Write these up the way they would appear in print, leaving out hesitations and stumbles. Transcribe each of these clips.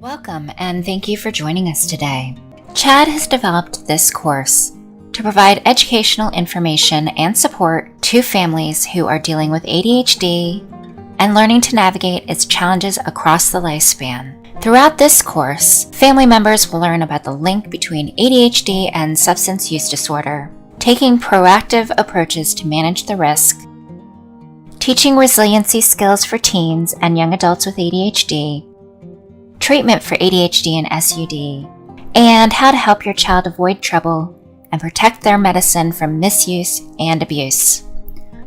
Welcome, and thank you for joining us today. Chad has developed this course to provide educational information and support to families who are dealing with ADHD and learning to navigate its challenges across the lifespan. Throughout this course, family members will learn about the link between ADHD and substance use disorder, taking proactive approaches to manage the risk, teaching resiliency skills for teens and young adults with ADHD, treatment for ADHD and SUD, and how to help your child avoid trouble and protect their medicine from misuse and abuse.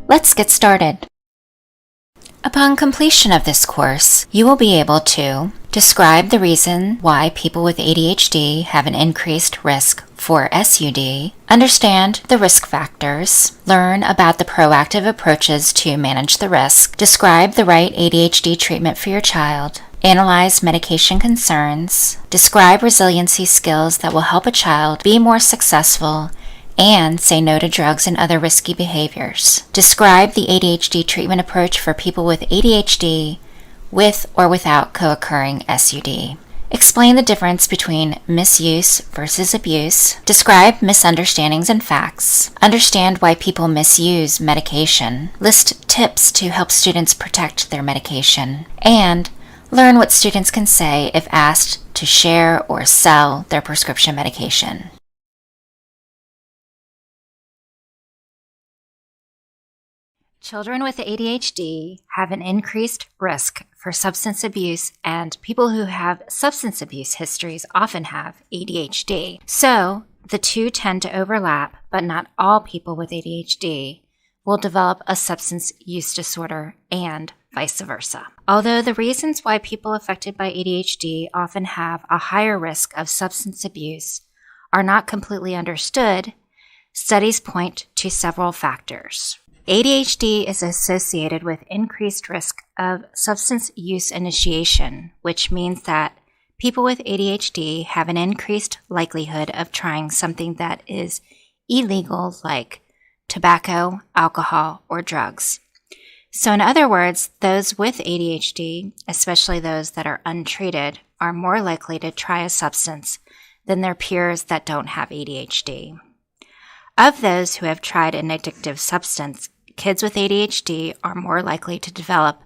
Let's get started. Upon completion of this course, you will be able to describe the reason why people with ADHD have an increased risk for SUD, understand the risk factors, learn about the proactive approaches to manage the risk, describe the right ADHD treatment for your child, analyze medication concerns, describe resiliency skills that will help a child be more successful, and say no to drugs and other risky behaviors. Describe the ADHD treatment approach for people with ADHD with or without co-occurring SUD. Explain the difference between misuse versus abuse. Describe misunderstandings and facts. Understand why people misuse medication. List tips to help students protect their medication. And learn what students can say if asked to share or sell their prescription medication. Children with ADHD have an increased risk for substance abuse, and people who have substance abuse histories often have ADHD. So, the two tend to overlap, but not all people with ADHD will develop a substance use disorder and vice versa. Although the reasons why people affected by ADHD often have a higher risk of substance abuse are not completely understood, studies point to several factors. ADHD is associated with increased risk of substance use initiation, which means that people with ADHD have an increased likelihood of trying something that is illegal, like tobacco, alcohol, or drugs. So in other words, those with ADHD, especially those that are untreated, are more likely to try a substance than their peers that don't have ADHD. Of those who have tried an addictive substance, kids with ADHD are more likely to develop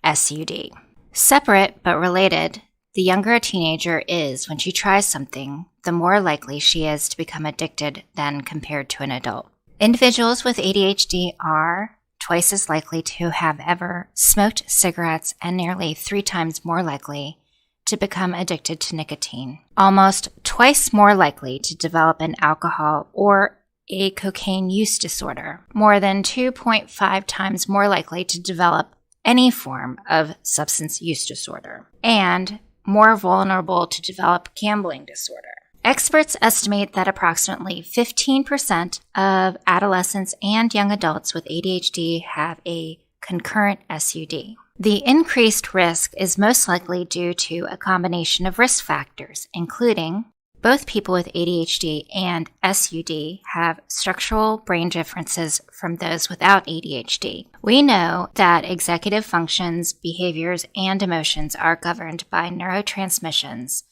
SUD. Separate but related, the younger a teenager is when she tries something, the more likely she is to become addicted than compared to an adult. Individuals with ADHD are twice as likely to have ever smoked cigarettes and nearly 3 times more likely to become addicted to nicotine. Almost twice more likely to develop an alcohol or a cocaine use disorder, more than 2.5 times more likely to develop any form of substance use disorder, and more vulnerable to develop gambling disorder. Experts estimate that approximately 15% of adolescents and young adults with ADHD have a concurrent SUD. The increased risk is most likely due to a combination of risk factors, including both people with ADHD and SUD have structural brain differences from those without ADHD. We know that executive functions, behaviors, and emotions are governed by neurotransmissions,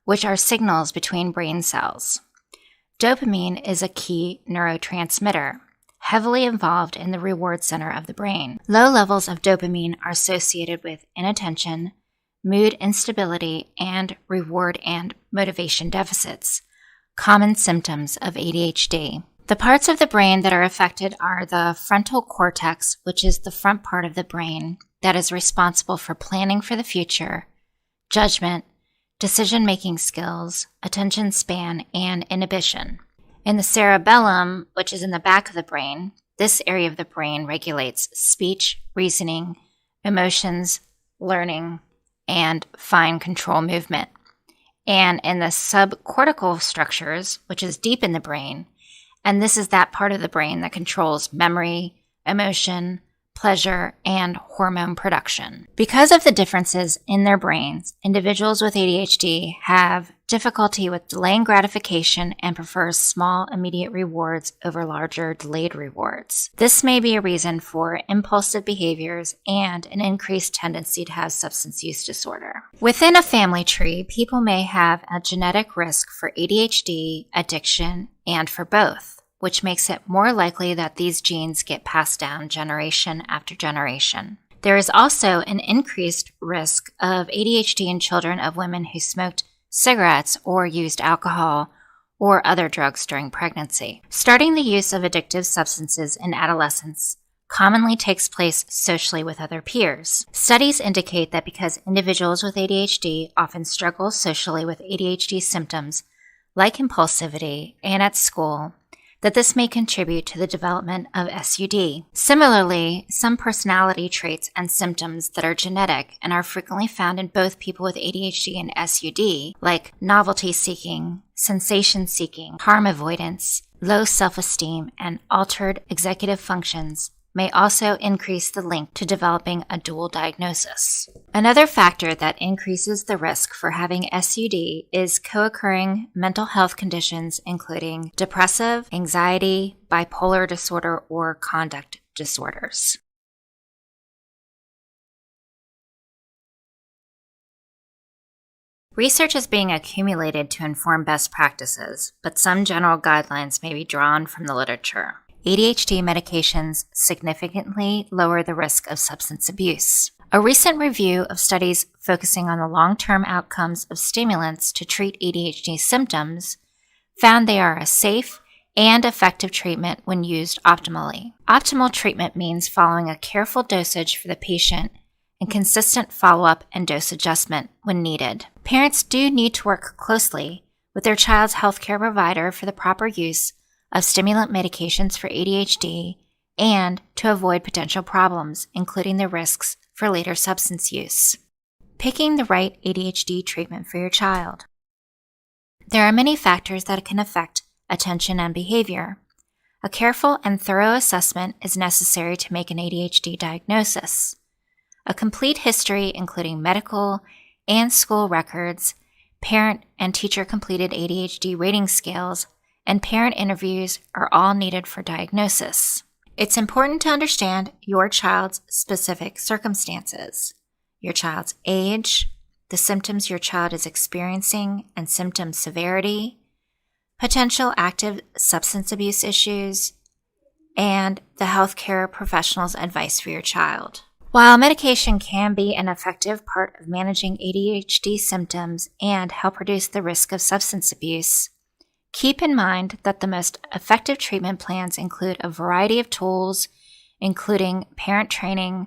which are signals between brain cells. Dopamine is a key neurotransmitter, heavily involved in the reward center of the brain. Low levels of dopamine are associated with inattention, mood instability, and reward and motivation deficits, common symptoms of ADHD. The parts of the brain that are affected are the frontal cortex, which is the front part of the brain that is responsible for planning for the future, judgment, decision-making skills, attention span, and inhibition. In the cerebellum, which is in the back of the brain, this area of the brain regulates speech, reasoning, emotions, learning, and fine control movement. And in the subcortical structures, which is deep in the brain, and this is that part of the brain that controls memory, emotion, pleasure, and hormone production. Because of the differences in their brains, individuals with ADHD have difficulty with delaying gratification and prefers small, immediate rewards over larger, delayed rewards. This may be a reason for impulsive behaviors and an increased tendency to have substance use disorder. Within a family tree, people may have a genetic risk for ADHD, addiction, and for both, which makes it more likely that these genes get passed down generation after generation. There is also an increased risk of ADHD in children of women who smoked cigarettes or used alcohol or other drugs during pregnancy. Starting the use of addictive substances in adolescence commonly takes place socially with other peers. Studies indicate that because individuals with ADHD often struggle socially with ADHD symptoms like impulsivity and at school, that this may contribute to the development of SUD. Similarly, some personality traits and symptoms that are genetic and are frequently found in both people with ADHD and SUD, like novelty seeking, sensation seeking, harm avoidance, low self-esteem, and altered executive functions, may also increase the link to developing a dual diagnosis. Another factor that increases the risk for having SUD is co-occurring mental health conditions including depressive, anxiety, bipolar disorder, or conduct disorders. Research is being accumulated to inform best practices, but some general guidelines may be drawn from the literature. ADHD medications significantly lower the risk of substance abuse. A recent review of studies focusing on the long-term outcomes of stimulants to treat ADHD symptoms found they are a safe and effective treatment when used optimally. Optimal treatment means following a careful dosage for the patient and consistent follow-up and dose adjustment when needed. Parents do need to work closely with their child's healthcare provider for the proper use of stimulant medications for ADHD and to avoid potential problems, including the risks for later substance use. Picking the right ADHD treatment for your child. There are many factors that can affect attention and behavior. A careful and thorough assessment is necessary to make an ADHD diagnosis. A complete history, including medical and school records, parent and teacher completed ADHD rating scales, and parent interviews are all needed for diagnosis. It's important to understand your child's specific circumstances, your child's age, the symptoms your child is experiencing and symptom severity, potential active substance abuse issues, and the healthcare professional's advice for your child. While medication can be an effective part of managing ADHD symptoms and help reduce the risk of substance abuse, keep in mind that the most effective treatment plans include a variety of tools, including parent training,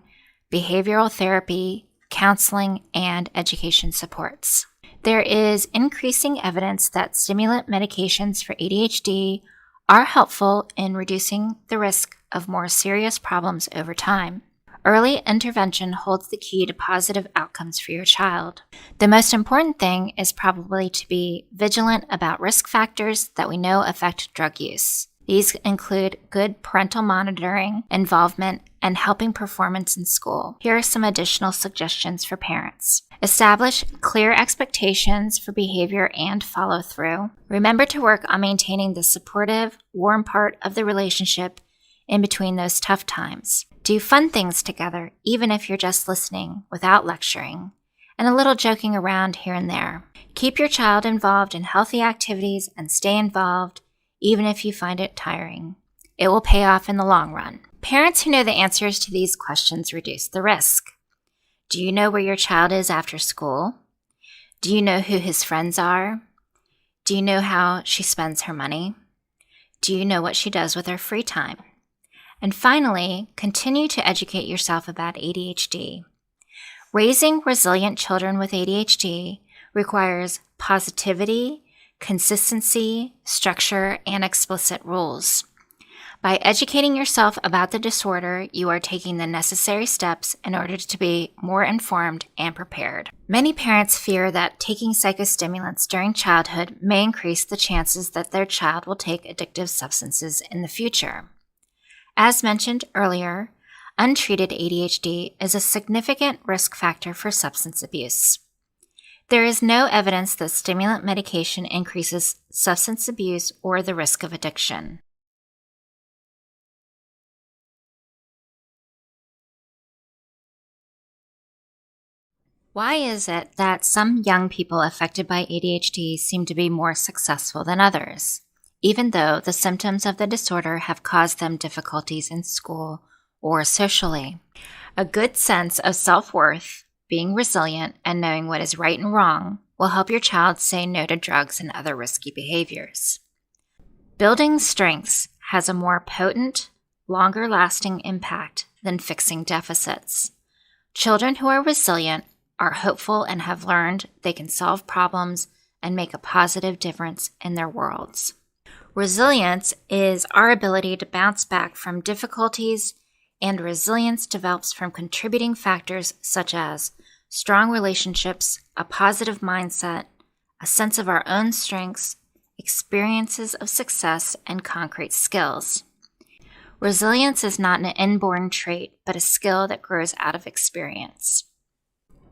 behavioral therapy, counseling, and education supports. There is increasing evidence that stimulant medications for ADHD are helpful in reducing the risk of more serious problems over time. Early intervention holds the key to positive outcomes for your child. The most important thing is probably to be vigilant about risk factors that we know affect drug use. These include good parental monitoring, involvement, and helping performance in school. Here are some additional suggestions for parents. Establish clear expectations for behavior and follow-through. Remember to work on maintaining the supportive, warm part of the relationship in between those tough times. Do fun things together, even if you're just listening without lecturing, and a little joking around here and there. Keep your child involved in healthy activities and stay involved, even if you find it tiring. It will pay off in the long run. Parents who know the answers to these questions reduce the risk. Do you know where your child is after school? Do you know who his friends are? Do you know how she spends her money? Do you know what she does with her free time? And finally, continue to educate yourself about ADHD. Raising resilient children with ADHD requires positivity, consistency, structure, and explicit rules. By educating yourself about the disorder, you are taking the necessary steps in order to be more informed and prepared. Many parents fear that taking psychostimulants during childhood may increase the chances that their child will take addictive substances in the future. As mentioned earlier, untreated ADHD is a significant risk factor for substance abuse. There is no evidence that stimulant medication increases substance abuse or the risk of addiction. Why is it that some young people affected by ADHD seem to be more successful than others, even though the symptoms of the disorder have caused them difficulties in school or socially? A good sense of self-worth, being resilient, and knowing what is right and wrong will help your child say no to drugs and other risky behaviors. Building strengths has a more potent, longer-lasting impact than fixing deficits. Children who are resilient are hopeful and have learned they can solve problems and make a positive difference in their worlds. Resilience is our ability to bounce back from difficulties, and resilience develops from contributing factors such as strong relationships, a positive mindset, a sense of our own strengths, experiences of success, and concrete skills. Resilience is not an inborn trait, but a skill that grows out of experience.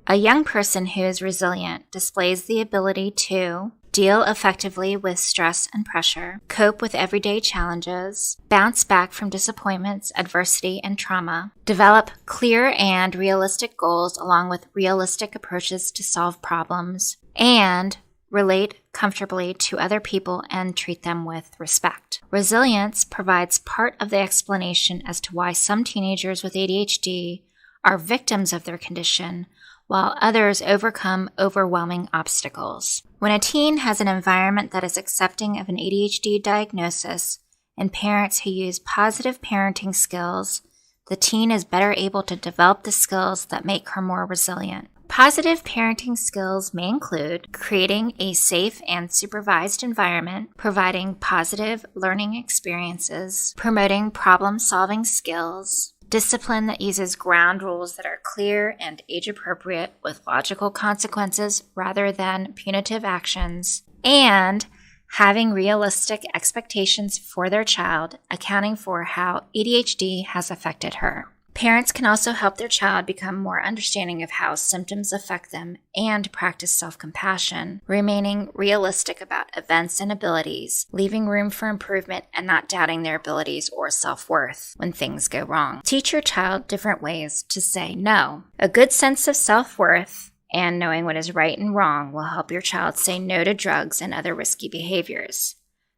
A young person who is resilient displays the ability to deal effectively with stress and pressure, cope with everyday challenges, bounce back from disappointments, adversity, and trauma, develop clear and realistic goals along with realistic approaches to solve problems, and relate comfortably to other people and treat them with respect. Resilience provides part of the explanation as to why some teenagers with ADHD are victims of their condition, while others overcome overwhelming obstacles. When a teen has an environment that is accepting of an ADHD diagnosis and parents who use positive parenting skills, the teen is better able to develop the skills that make her more resilient. Positive parenting skills may include creating a safe and supervised environment, providing positive learning experiences, promoting problem-solving skills, discipline that uses ground rules that are clear and age-appropriate with logical consequences rather than punitive actions, and having realistic expectations for their child, accounting for how ADHD has affected her. Parents can also help their child become more understanding of how symptoms affect them and practice self-compassion, remaining realistic about events and abilities, leaving room for improvement and not doubting their abilities or self-worth when things go wrong. Teach your child different ways to say no. A good sense of self-worth and knowing what is right and wrong will help your child say no to drugs and other risky behaviors.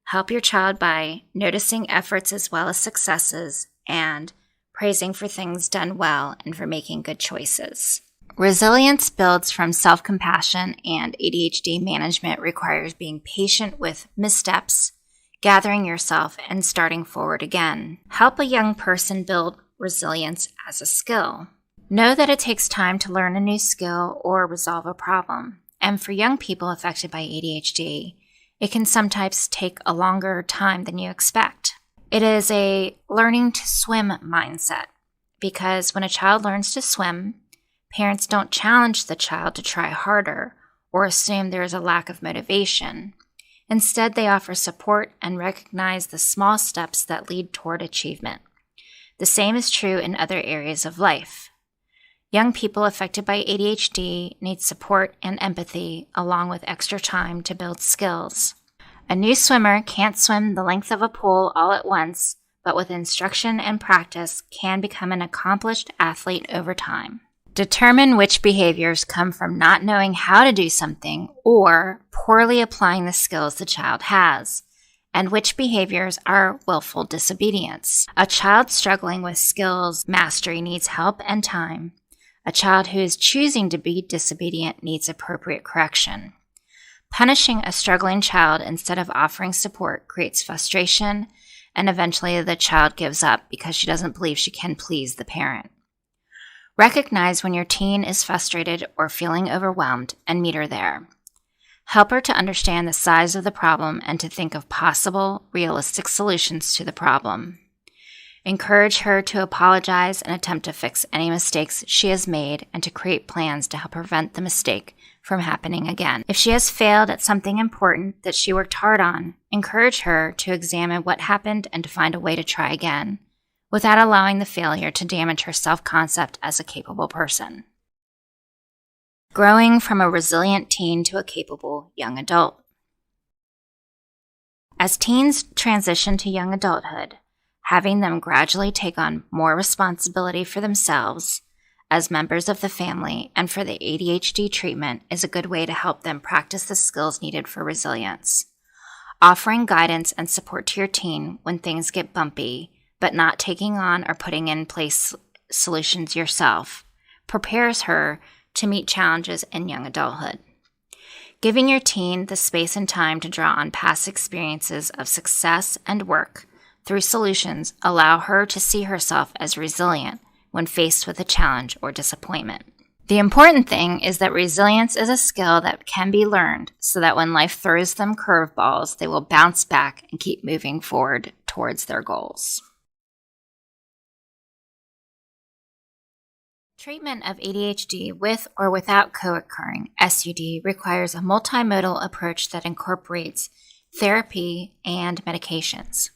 Help your child by noticing efforts as well as successes and praising for things done well and for making good choices. Resilience builds from self-compassion, and ADHD management requires being patient with missteps, gathering yourself, and starting forward again. Help a young person build resilience as a skill. Know that it takes time to learn a new skill or resolve a problem. And for young people affected by ADHD, it can sometimes take a longer time than you expect. It is a learning to swim mindset, because when a child learns to swim, parents don't challenge the child to try harder or assume there is a lack of motivation. Instead, they offer support and recognize the small steps that lead toward achievement. The same is true in other areas of life. Young people affected by ADHD need support and empathy along with extra time to build skills. A new swimmer can't swim the length of a pool all at once, but with instruction and practice can become an accomplished athlete over time. Determine which behaviors come from not knowing how to do something or poorly applying the skills the child has, and which behaviors are willful disobedience. A child struggling with skills mastery needs help and time. A child who is choosing to be disobedient needs appropriate correction. Punishing a struggling child instead of offering support creates frustration, and eventually the child gives up because she doesn't believe she can please the parent. Recognize when your teen is frustrated or feeling overwhelmed and meet her there. Help her to understand the size of the problem and to think of possible, realistic solutions to the problem. Encourage her to apologize and attempt to fix any mistakes she has made and to create plans to help prevent the mistake from happening again. If she has failed at something important that she worked hard on, encourage her to examine what happened and to find a way to try again, without allowing the failure to damage her self-concept as a capable person. growing from a resilient teen to a capable young adult. As teens transition to young adulthood, having them gradually take on more responsibility for themselves as members of the family and for the ADHD treatment is a good way to help them practice the skills needed for resilience. Offering guidance and support to your teen when things get bumpy, but not taking on or putting in place solutions yourself, prepares her to meet challenges in young adulthood. Giving your teen the space and time to draw on past experiences of success and work through solutions allow her to see herself as resilient when faced with a challenge or disappointment. The important thing is that resilience is a skill that can be learned so that when life throws them curveballs, they will bounce back and keep moving forward towards their goals. Treatment of ADHD with or without co-occurring SUD requires a multimodal approach that incorporates therapy and medications.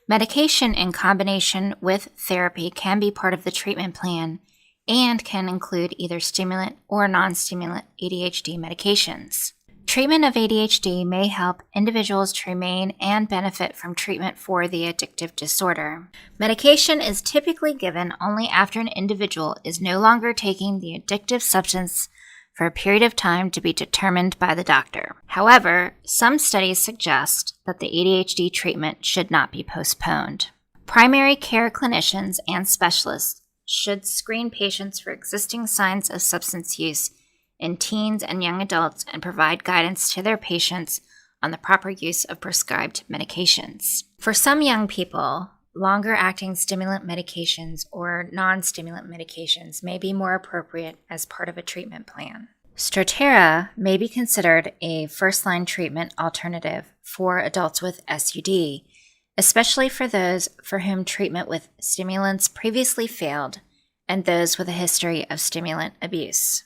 Medication in combination with therapy can be part of the treatment plan and can include either stimulant or non-stimulant ADHD medications. Treatment of ADHD may help individuals to remain and benefit from treatment for the addictive disorder. Medication is typically given only after an individual is no longer taking the addictive substance for a period of time to be determined by the doctor. However, some studies suggest that the ADHD treatment should not be postponed. Primary care clinicians and specialists should screen patients for existing signs of substance use in teens and young adults and provide guidance to their patients on the proper use of prescribed medications. For some young people, longer-acting stimulant medications or non-stimulant medications may be more appropriate as part of a treatment plan. Strattera may be considered a first-line treatment alternative for adults with SUD, especially for those for whom treatment with stimulants previously failed and those with a history of stimulant abuse.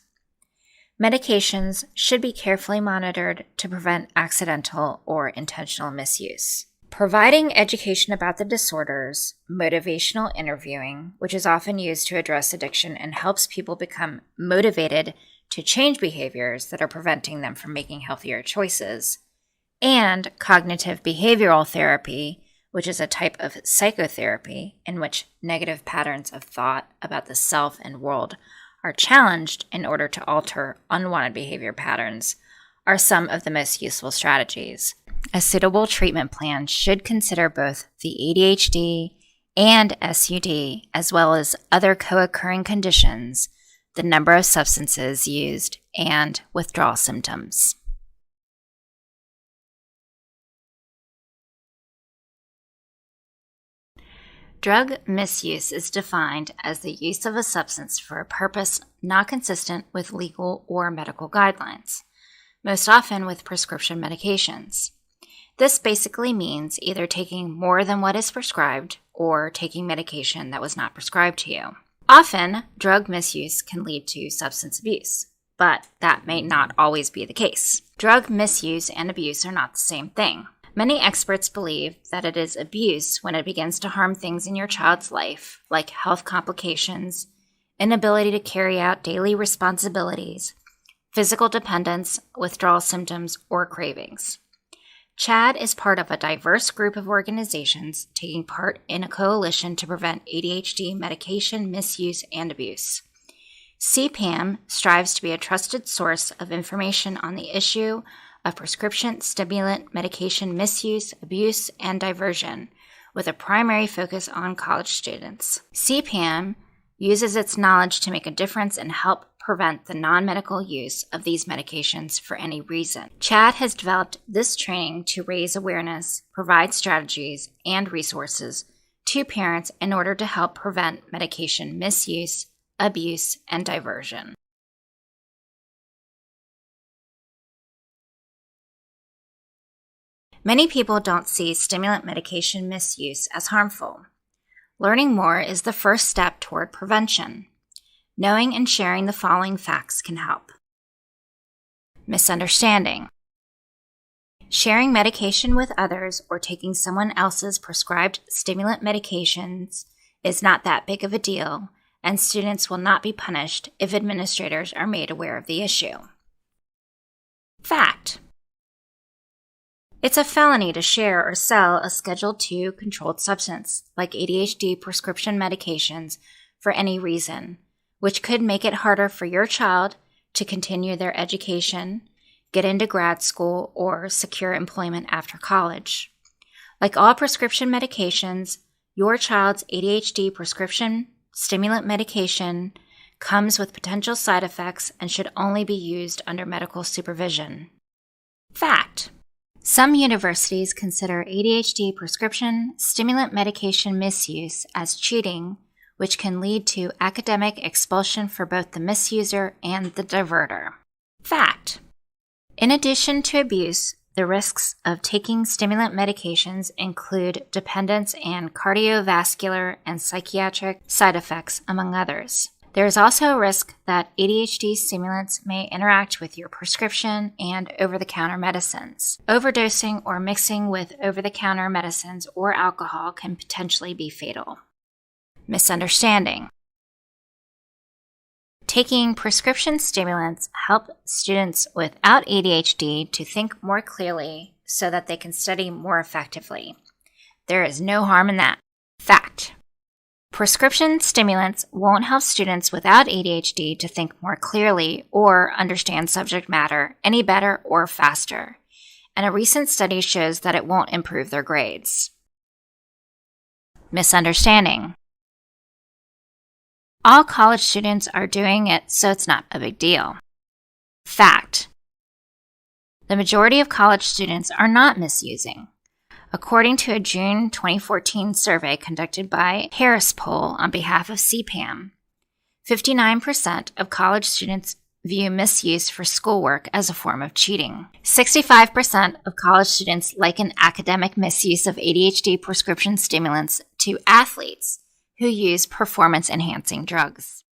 Medications should be carefully monitored to prevent accidental or intentional misuse. Providing education about the disorders, motivational interviewing, which is often used to address addiction and helps people become motivated to change behaviors that are preventing them from making healthier choices, and cognitive behavioral therapy, which is a type of psychotherapy in which negative patterns of thought about the self and world are challenged in order to alter unwanted behavior patterns, are some of the most useful strategies. A suitable treatment plan should consider both the ADHD and SUD, as well as other co-occurring conditions, the number of substances used, and withdrawal symptoms. Drug misuse is defined as the use of a substance for a purpose not consistent with legal or medical guidelines, most often with prescription medications. This basically means either taking more than what is prescribed or taking medication that was not prescribed to you. Often, drug misuse can lead to substance abuse, but that may not always be the case. Drug misuse and abuse are not the same thing. Many experts believe that it is abuse when it begins to harm things in your child's life, like health complications, inability to carry out daily responsibilities, physical dependence, withdrawal symptoms, or cravings. CHAD is part of a diverse group of organizations taking part in a coalition to prevent ADHD medication misuse and abuse. CPAM strives to be a trusted source of information on the issue of prescription stimulant medication misuse, abuse, and diversion, with a primary focus on college students. CPAM uses its knowledge to make a difference and help prevent the non-medical use of these medications for any reason. CHAD has developed this training to raise awareness, provide strategies, and resources to parents in order to help prevent medication misuse, abuse, and diversion. Many people don't see stimulant medication misuse as harmful. Learning more is the first step toward prevention. Knowing and sharing the following facts can help. Misunderstanding. Sharing medication with others or taking someone else's prescribed stimulant medications is not that big of a deal, and students will not be punished if administrators are made aware of the issue. Fact: it's a felony to share or sell a Schedule II controlled substance, like ADHD prescription medications, for any reason, which could make it harder for your child to continue their education, get into grad school, or secure employment after college. Like all prescription medications, your child's ADHD prescription stimulant medication comes with potential side effects and should only be used under medical supervision. Fact: some universities consider ADHD prescription stimulant medication misuse as cheating, which can lead to academic expulsion for both the misuser and the diverter. Fact: in addition to abuse, the risks of taking stimulant medications include dependence and cardiovascular and psychiatric side effects, among others. There is also a risk that ADHD stimulants may interact with your prescription and over-the-counter medicines. Overdosing or mixing with over-the-counter medicines or alcohol can potentially be fatal. Misunderstanding: taking prescription stimulants help students without ADHD to think more clearly so that they can study more effectively. There is no harm in that. Fact: prescription stimulants won't help students without ADHD to think more clearly or understand subject matter any better or faster, and a recent study shows that it won't improve their grades. Misunderstanding: all college students are doing it, so it's not a big deal. Fact: the majority of college students are not misusing. According to a June 2014 survey conducted by Harris Poll on behalf of CPAM, 59% of college students view misuse for schoolwork as a form of cheating. 65% of college students liken academic misuse of ADHD prescription stimulants to athletes who use performance-enhancing drugs.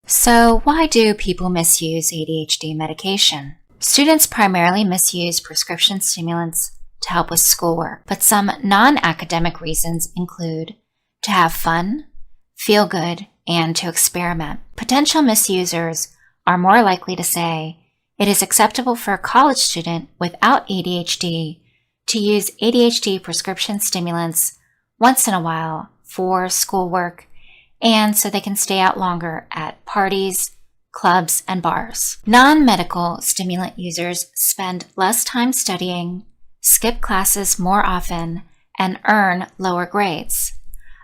So, why do people misuse ADHD medication? Students primarily misuse prescription stimulants to help with schoolwork, but some non-academic reasons include to have fun, feel good, and to experiment. Potential misusers are more likely to say, it is acceptable for a college student without ADHD to use ADHD prescription stimulants once in a while for schoolwork and so they can stay out longer at parties, clubs, and bars. Non-medical stimulant users spend less time studying, skip classes more often, and earn lower grades.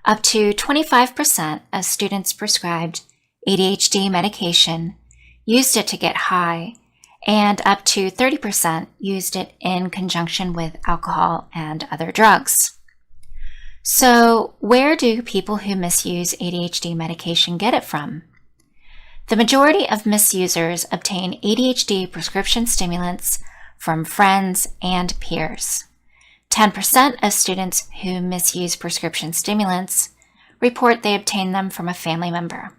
Up to 25% of students prescribed ADHD medication used it to get high, and up to 30% used it in conjunction with alcohol and other drugs. So, where do people who misuse ADHD medication get it from? The majority of misusers obtain ADHD prescription stimulants from friends and peers. 10% of students who misuse prescription stimulants report they obtain them from a family member.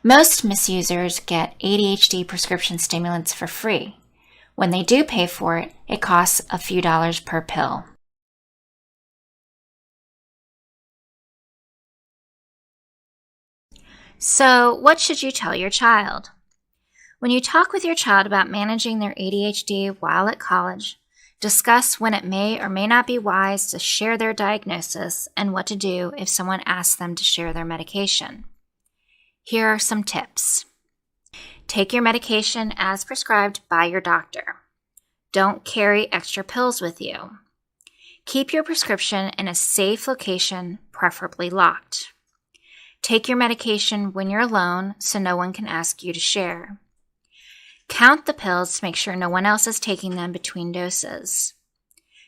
Most misusers get ADHD prescription stimulants for free. When they do pay for it, it costs a few dollars per pill. So, what should you tell your child? When you talk with your child about managing their ADHD while at college, discuss when it may or may not be wise to share their diagnosis and what to do if someone asks them to share their medication. Here are some tips. Take your medication as prescribed by your doctor. Don't carry extra pills with you. Keep your prescription in a safe location, preferably locked. Take your medication when you're alone so no one can ask you to share. Count the pills to make sure no one else is taking them between doses.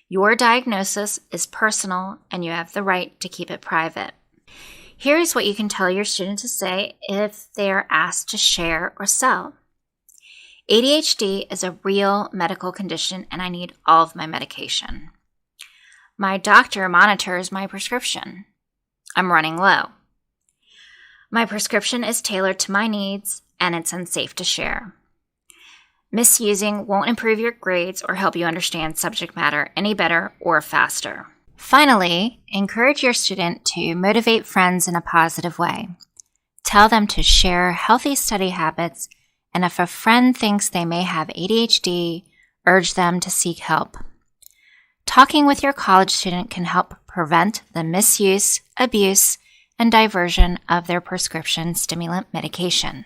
Your diagnosis is personal and you have the right to keep it private. Here's what you can tell your student to say if they are asked to share or sell. ADHD is a real medical condition and I need all of my medication. My doctor monitors my prescription. I'm running low. My prescription is tailored to my needs and it's unsafe to share. Misusing won't improve your grades or help you understand subject matter any better or faster. Finally, encourage your student to motivate friends in a positive way. Tell them to share healthy study habits, and if a friend thinks they may have ADHD, urge them to seek help. Talking with your college student can help prevent the misuse, abuse, and diversion of their prescription stimulant medication.